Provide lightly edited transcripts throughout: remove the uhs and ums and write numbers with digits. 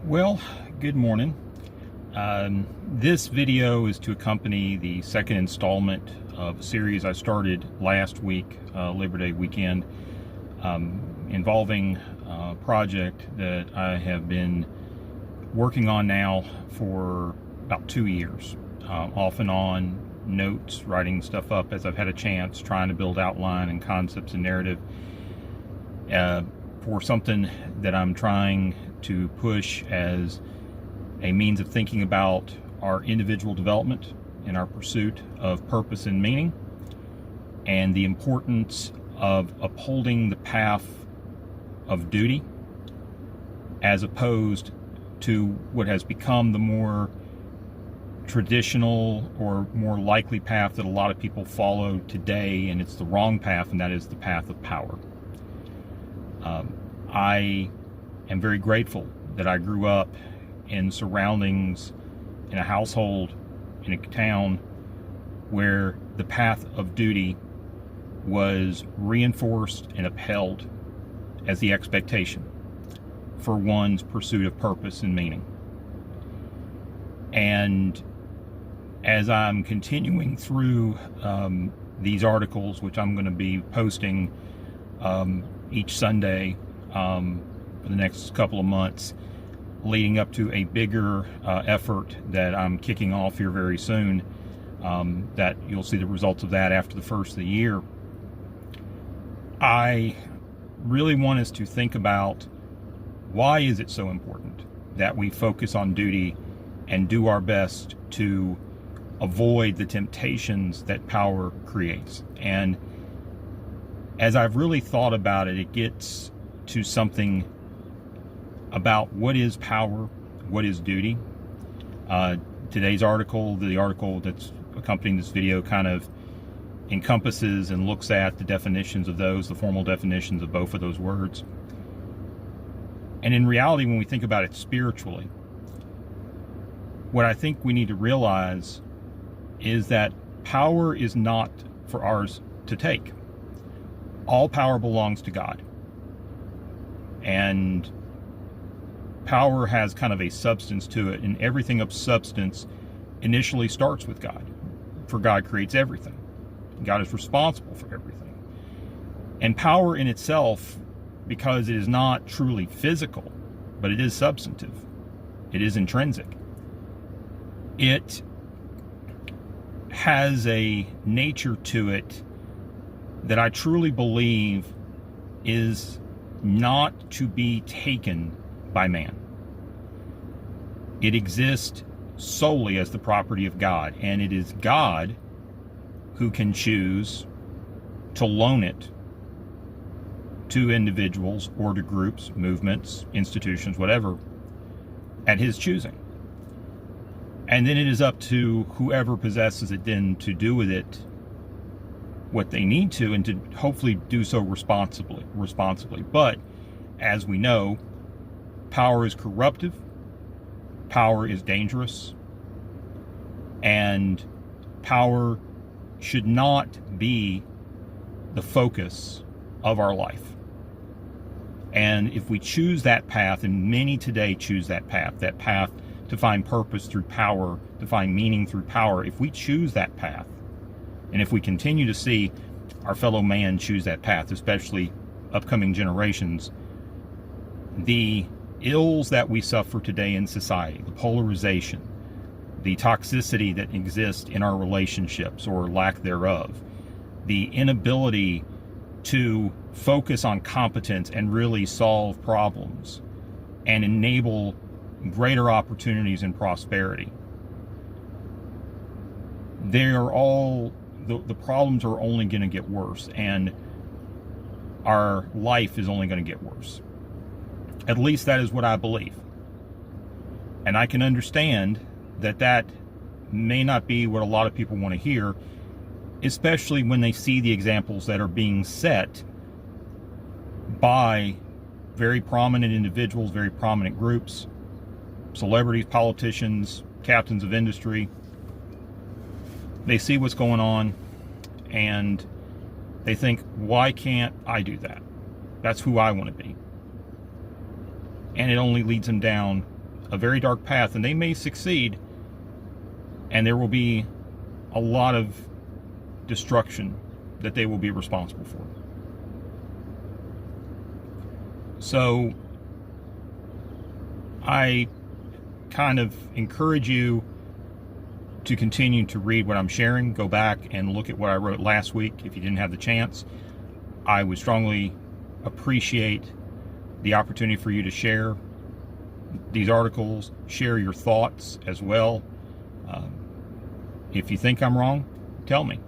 Well, good morning. This video is to accompany the second installment of a series I started last week, Labor Day weekend, involving a project that I have been working on now for about 2 years, off and on, notes, writing stuff up as I've had a chance, trying to build outline and concepts and narrative for something that I'm trying to push as a means of thinking about our individual development and our pursuit of purpose and meaning, and the importance of upholding the path of duty as opposed to what has become the more traditional or more likely path that a lot of people follow today, and it's the wrong path, and that is the path of power. I am very grateful that I grew up in surroundings, in a household, in a town where the path of duty was reinforced and upheld as the expectation for one's pursuit of purpose and meaning. And as I'm continuing through these articles, which I'm going to be posting each Sunday for the next couple of months, leading up to a bigger effort that I'm kicking off here very soon, that you'll see the results of that after the first of the year. I really want us to think about, why is it so important that we focus on duty and do our best to avoid the temptations that power creates? And as I've really thought about it, it gets to something about what is power, what is duty. Today's article, the article that's accompanying this video, kind of encompasses and looks at the definitions of those, the formal definitions of both of those words. And in reality, when we think about it spiritually, what I think we need to realize is that power is not for ours to take. All power belongs to God. And power has kind of a substance to it, and everything of substance initially starts with God. For God creates everything. God is responsible for everything. And power in itself, because it is not truly physical, but it is substantive, it is intrinsic, it has a nature to it that I truly believe is not to be taken by man. It exists solely as the property of God, and it is God who can choose to loan it to individuals or to groups, movements, institutions, whatever, at his choosing. And then it is up to whoever possesses it then to do with it what they need to, and to hopefully do so responsibly. But as we know, power is corruptive, power is dangerous, and power should not be the focus of our life. And if we choose that path, and many today choose that path to find purpose through power, to find meaning through power, if we choose that path, and if we continue to see our fellow man choose that path, especially upcoming generations, the ills that we suffer today in society, the polarization, the toxicity that exists in our relationships or lack thereof, the inability to focus on competence and really solve problems and enable greater opportunities and prosperity, they are all, the problems are only going to get worse, and our life is only going to get worse. At least that is what I believe. And I can understand that that may not be what a lot of people want to hear, especially when they see the examples that are being set by very prominent individuals, very prominent groups, celebrities, politicians, captains of industry. They see what's going on and they think, why can't I do that? That's who I want to be. And it only leads them down a very dark path, and they may succeed, and there will be a lot of destruction that they will be responsible for. So I kind of encourage you to continue to read what I'm sharing. Go back and look at what I wrote last week if you didn't have the chance. I would strongly appreciate the opportunity for you to share these articles, share your thoughts as well. If you think I'm wrong, tell me.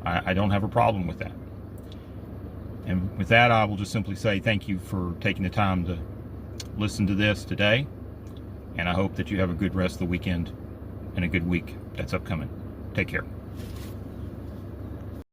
I don't have a problem with that. And with that, I will just simply say thank you for taking the time to listen to this today. And I hope that you have a good rest of the weekend and a good week that's upcoming. Take care.